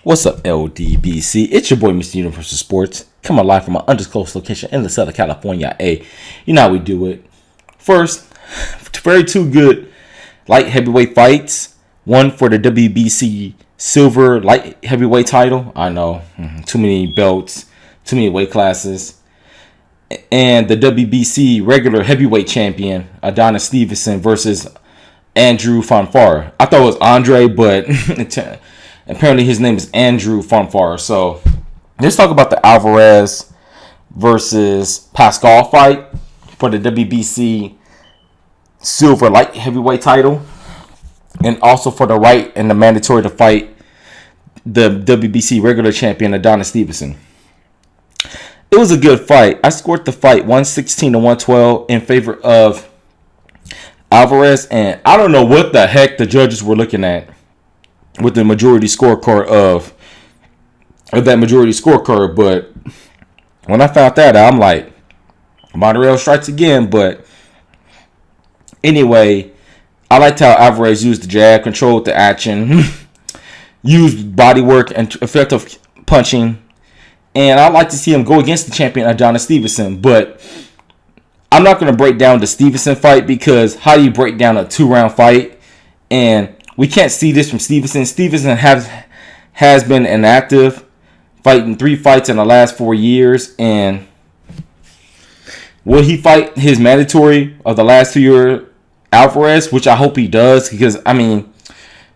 What's up, LDBC? It's your boy, Mr. Universal Sports, coming live from an undisclosed location in the Southern California. You know how we do it. First, two good light heavyweight fights. One for the WBC silver light heavyweight title. I know, too many belts, too many weight classes. And the WBC regular heavyweight champion, Adonis Stevenson versus Andrzej Fonfara. I thought it was Andre, but apparently his name is Andrzej Fonfara. So let's talk about the Alvarez versus Pascal fight for the WBC silver light heavyweight title, and also for the right and the mandatory to fight the WBC regular champion Adonis Stevenson. It was a good fight. I scored the fight 116 to 112 in favor of Alvarez, and I don't know what the heck the judges were looking at with the majority scorecard of that majority scorecard. But when I found that out, I'm like, Montreal strikes again. But anyway, I liked how Alvarez used the jab, controlled the action, used body work and effective punching. And I'd like to see him go against the champion Adonis Stevenson. But I'm not going to break down the Stevenson fight, because how do you break down a 2-round fight? And we can't see this from Stevenson. Stevenson has been inactive, fighting 3 fights in the last 4 years. And will he fight his mandatory of the last 2 years, Alvarez? Which I hope he does, because, I mean,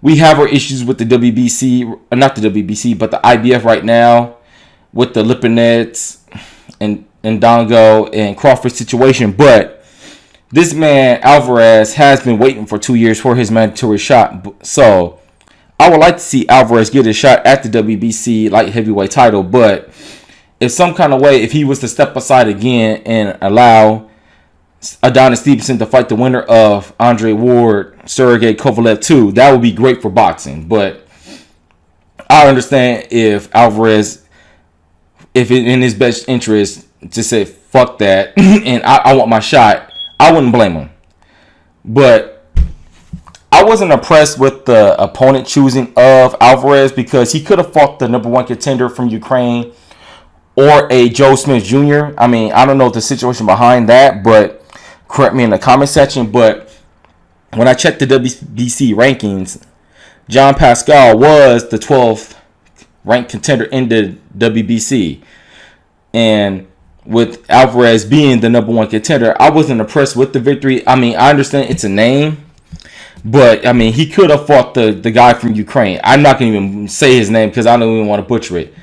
we have our issues with the WBC, not the WBC, but the IBF right now, with the Lipinets and Dongo and Crawford situation. But this man, Alvarez, has been waiting for 2 years for his mandatory shot. So I would like to see Alvarez get a shot at the WBC light heavyweight title. But if some kind of way, if he was to step aside again and allow Adonis Stevenson to fight the winner of Andre Ward, Sergey Kovalev 2, that would be great for boxing. But I understand if Alvarez, if it in his best interest to say fuck that and I want my shot, I wouldn't blame him. But I wasn't impressed with the opponent choosing of Alvarez, because he could have fought the number 1 contender from Ukraine or a Joe Smith Jr. I mean, I don't know the situation behind that, but correct me in the comment section. But when I checked the WBC rankings, John Pascal was the 12th ranked contender in the WBC. And with Alvarez being the number 1 contender, I wasn't impressed with the victory. I mean, I understand it's a name, but I mean, he could have fought the guy from Ukraine. I'm not going to even say his name because I don't even want to butcher it.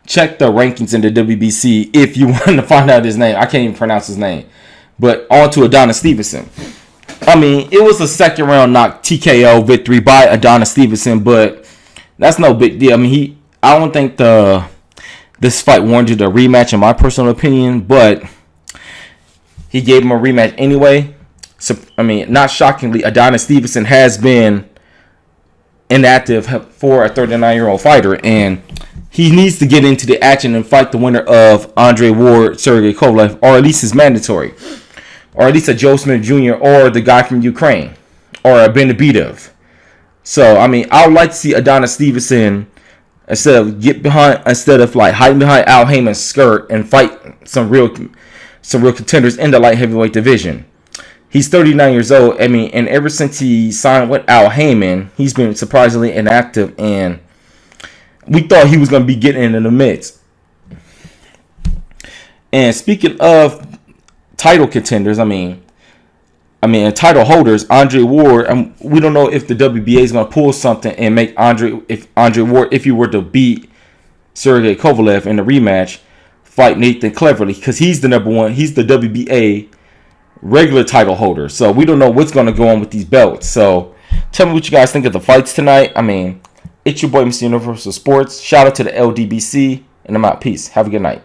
Check the rankings in the WBC if you want to find out his name. I can't even pronounce his name. But on to Adonis Stevenson. I mean, it was a second round knock TKO victory by Adonis Stevenson, but that's no big deal. I mean, I don't think this fight warranted a rematch in my personal opinion, but he gave him a rematch anyway. So, I mean, not shockingly, Adonis Stevenson has been inactive for a 39-year-old fighter, and he needs to get into the action and fight the winner of Andre Ward, Sergey Kovalev, or at least his mandatory, or at least a Joe Smith Jr. or the guy from Ukraine, or a Benabitov. So, I mean, I would like to see Adonis Stevenson, instead of like hiding behind Al Heyman's skirt, and fight some real contenders in the light heavyweight division. He's 39 years old. I mean, and ever since he signed with Al Heyman, he's been surprisingly inactive, and we thought he was going to be getting in the mix. And speaking of title contenders, I mean, title holders, Andre Ward, we don't know if the WBA is going to pull something and make Andre Ward, if he were to beat Sergey Kovalev in the rematch, fight Nathan Cleverly, because he's the number 1. He's the WBA regular title holder. So we don't know what's going to go on with these belts. So tell me what you guys think of the fights tonight. I mean, it's your boy, Mr. Universal Sports. Shout out to the LDBC, and I'm out. Peace. Have a good night.